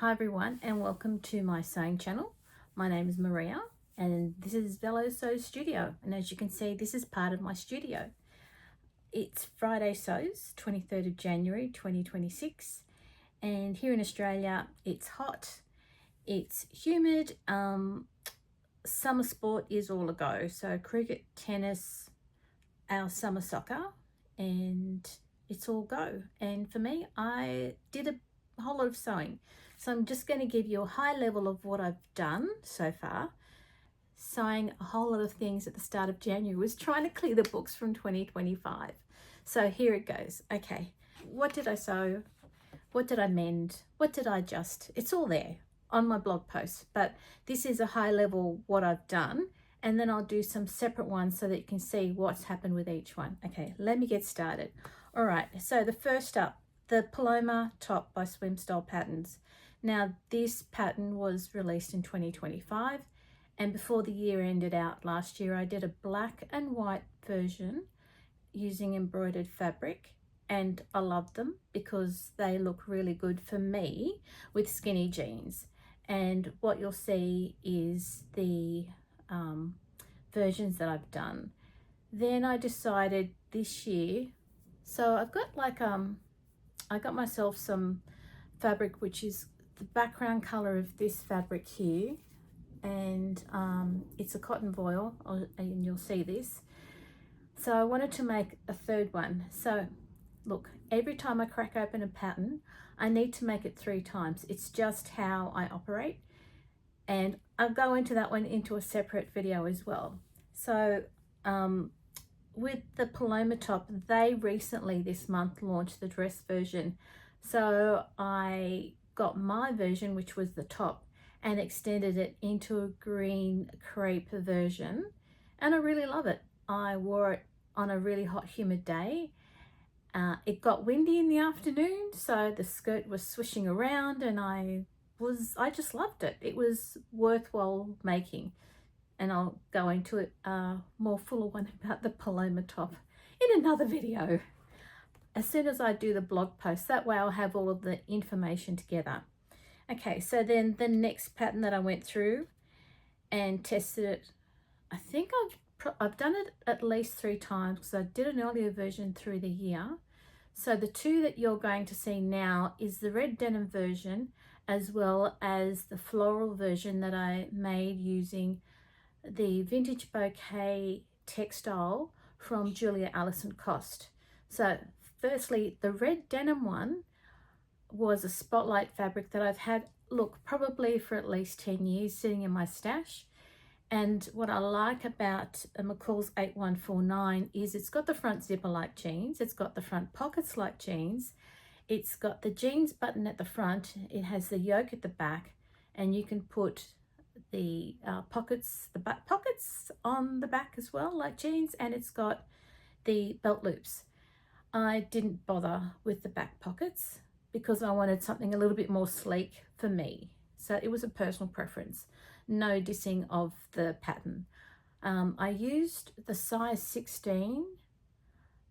Hi everyone and welcome to my sewing channel. My name is Maria and this is Velosews Studio, and as you can see this is part of my studio. It's Friday Sews, 23rd of January 2026, and here in Australia it's hot, it's humid, summer sport is all a go, so cricket, tennis, our summer soccer, and it's all go. And for me, I did a whole lot of sewing. So I'm just going to give you a high level of what I've done so far. Sewing a whole lot of things at the start of January was trying to clear the books from 2025. So here it goes. Okay, what did I sew? What did I mend? What did I adjust? It's all there on my blog post, but this is a high level what I've done, and then I'll do some separate ones so that you can see what's happened with each one. Okay, let me get started. All right, so the first up, the Paloma top by Swim Style Patterns. Now this pattern was released in 2025, and before the year ended out last year I did a black and white version using embroidered fabric, and I love them because they look really good for me with skinny jeans. And what you'll see is the versions that I've done. Then I decided this year, so I've got like I got myself some fabric which is the background color of this fabric here, and it's a cotton voile, and you'll see this. So I wanted to make a third one. So look, every time I crack open a pattern I need to make it 3 times. It's just how I operate, and I'll go into that one into a separate video as well. So with the Paloma top, they recently this month launched the dress version, so I got my version, which was the top, and extended it into a green crepe version, and I really love it. I wore it on a really hot humid day. It got windy in the afternoon, so the skirt was swishing around, and I just loved it. It was worthwhile making, and I'll go into it more fuller one about the Paloma top in another video as soon as I do the blog post. That way I'll have all of the information together. Okay, so then the next pattern that I went through and tested it, I think I've done it at least 3 times because I did an earlier version through the year. So the 2 that you're going to see now is the red denim version as well as the floral version that I made using the vintage bouquet textile from Julia Alice and Co. So firstly, the red denim one was a spotlight fabric that I've had, look, probably for at least 10 years sitting in my stash. And what I like about a McCalls 8149 is it's got the front zipper like jeans, it's got the front pockets like jeans, it's got the jeans button at the front, it has the yoke at the back, and you can put the pockets, the back pockets on the back as well like jeans, and it's got the belt loops. I didn't bother with the back pockets because I wanted something a little bit more sleek for me, so it was a personal preference, no dissing of the pattern. I used the size 16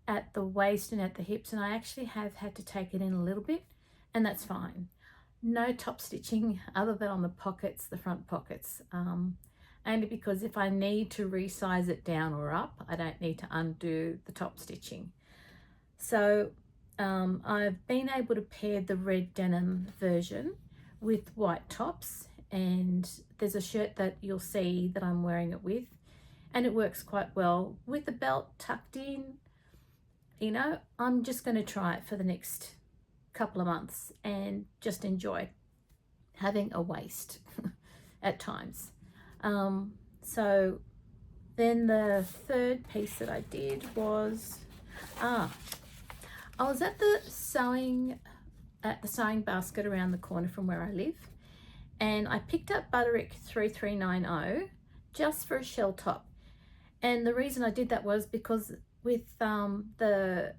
at the waist and at the hips, and I actually have had to take it in a little bit, and that's fine. No top stitching other than on the pockets, the front pockets, only because if I need to resize it down or up, I don't need to undo the top stitching. So I've been able to pair the red denim version with white tops, and there's a shirt that you'll see that I'm wearing it with, and it works quite well with the belt tucked in. You know, I'm just going to try it for the next couple of months and just enjoy having a waist at times. So then the third piece that I did was I was at the sewing basket around the corner from where I live, and I picked up Butterick 3390 just for a shell top. And the reason I did that was because with the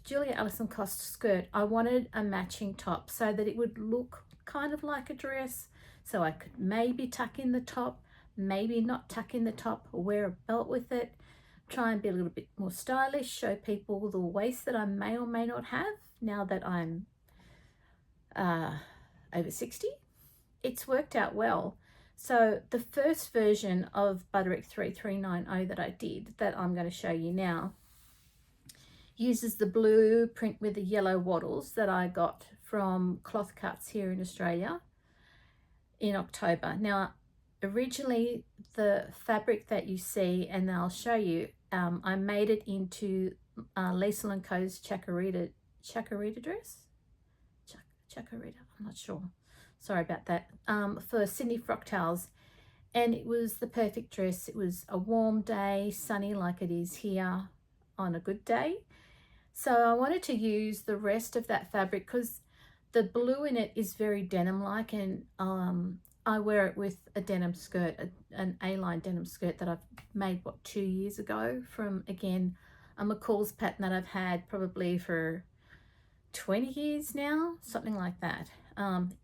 Julia Alice and Co skirt, I wanted a matching top so that it would look kind of like a dress, so I could maybe tuck in the top, maybe not tuck in the top, or wear a belt with it, try and be a little bit more stylish, show people the waist that I may or may not have now that I'm over 60. It's worked out well. So the first version of Butterick 3390 that I did, that I'm going to show you now, uses the blue print with the yellow wattles that I got from Cloth Cuts here in Australia in October. Now, originally the fabric that you see, and I'll show you, I made it into Leisl and Co's Chacarita Dress? Chacarita, I'm not sure. Sorry about that. For Sydney Frock Towels. And it was the perfect dress. It was a warm day, sunny like it is here on a good day. So I wanted to use the rest of that fabric because the blue in it is very denim-like, and I wear it with a denim skirt, an A-line denim skirt that I've made, 2 years ago, from, again, a McCalls pattern that I've had probably for 20 years now, something like that.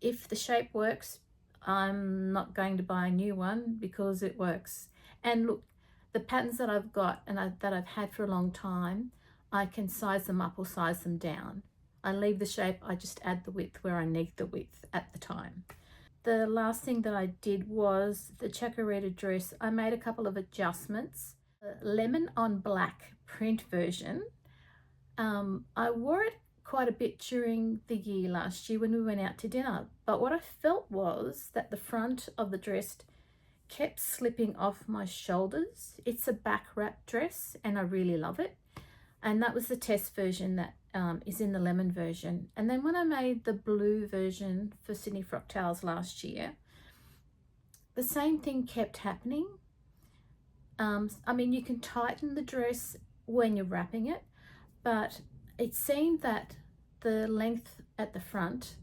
If the shape works, I'm not going to buy a new one because it works. And look, the patterns that I've got and that I've had for a long time, I can size them up or size them down. I leave the shape, I just add the width where I need the width at the time. The last thing that I did was the Chacarita Dress. I made a couple of adjustments. The lemon on black print version, I wore it quite a bit during the year last year when we went out to dinner, but what I felt was that the front of the dress kept slipping off my shoulders. It's a back wrap dress and I really love it, and that was the test version that is in the lemon version. And then when I made the blue version for Sydney Frock Towels last year, the same thing kept happening. I mean, you can tighten the dress when you're wrapping it, but it seemed that the length at the front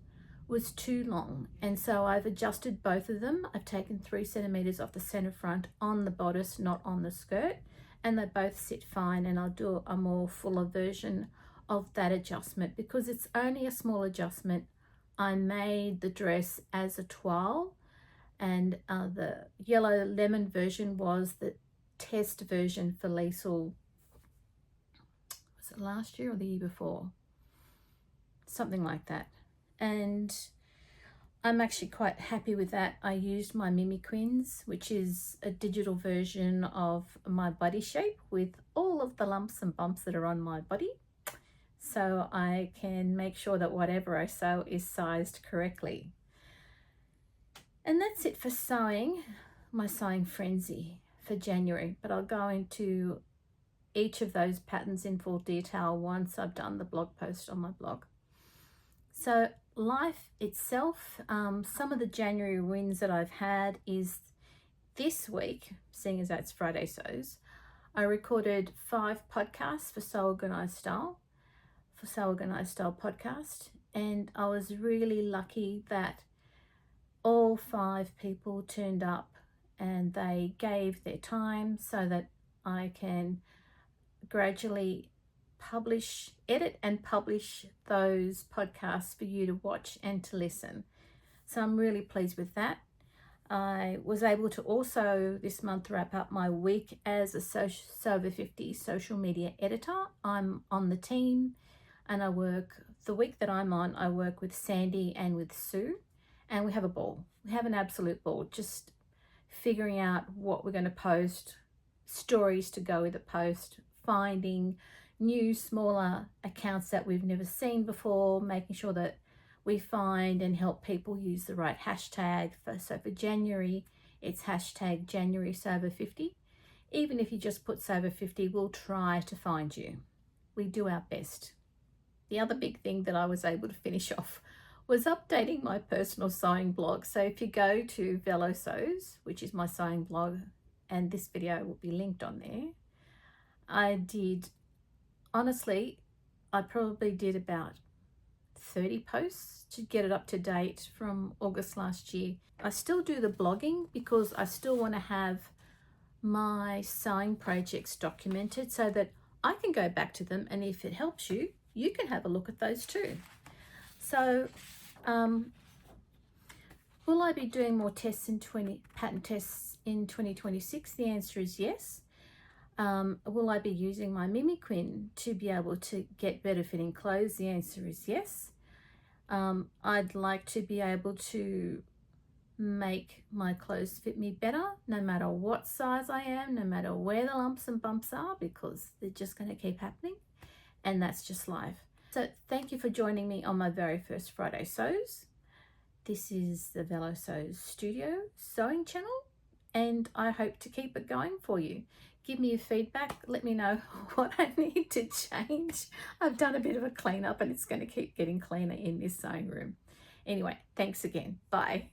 was too long, and so I've adjusted both of them. I've taken 3 centimeters off the center front on the bodice, not on the skirt, and they both sit fine, and I'll do a more fuller version of that adjustment because it's only a small adjustment. I made the dress as a toile, and the yellow lemon version was the test version for Leisl. Was it last year or the year before? Something like that. And I'm actually quite happy with that. I used My Mimiquins, which is a digital version of my body shape with all of the lumps and bumps that are on my body, so I can make sure that whatever I sew is sized correctly. And that's it for sewing, my sewing frenzy for January, but I'll go into each of those patterns in full detail once I've done the blog post on my blog. So life itself, some of the January wins that I've had is this week, seeing as that's Friday Sews, I recorded 5 podcasts for Organised Style podcast, and I was really lucky that all 5 people turned up and they gave their time so that I can gradually edit and publish those podcasts for you to watch and to listen. So I'm really pleased with that. I was able to also this month wrap up my week as a Sew Over 50 social media editor. I'm on the team, and I work, the week that I'm on, I work with Sandy and with Sue, and we have a ball. We have an absolute ball, just figuring out what we're going to post, stories to go with the post, finding new smaller accounts that we've never seen before, making sure that we find and help people use the right hashtag. So for January, it's hashtag January Sew Over 50. Even if you just put Sew Over 50, we'll try to find you. We do our best. The other big thing that I was able to finish off was updating my personal sewing blog. So if you go to Velosews, which is my sewing blog, and this video will be linked on there, honestly, I probably did about 30 posts to get it up to date from August last year. I still do the blogging because I still want to have my sewing projects documented so that I can go back to them, and if it helps you, you can have a look at those too. So will I be doing more tests pattern tests in 2026? The answer is yes. Will I be using my Mimiquin to be able to get better fitting clothes? The answer is yes. I'd like to be able to make my clothes fit me better no matter what size I am, no matter where the lumps and bumps are, because they're just going to keep happening, and that's just life. So thank you for joining me on my very first Friday Sews. This is the Velosews Studio sewing channel, and I hope to keep it going for you. Give me your feedback, let me know what I need to change. I've done a bit of a clean up and it's going to keep getting cleaner in this sewing room. Anyway, thanks again. Bye.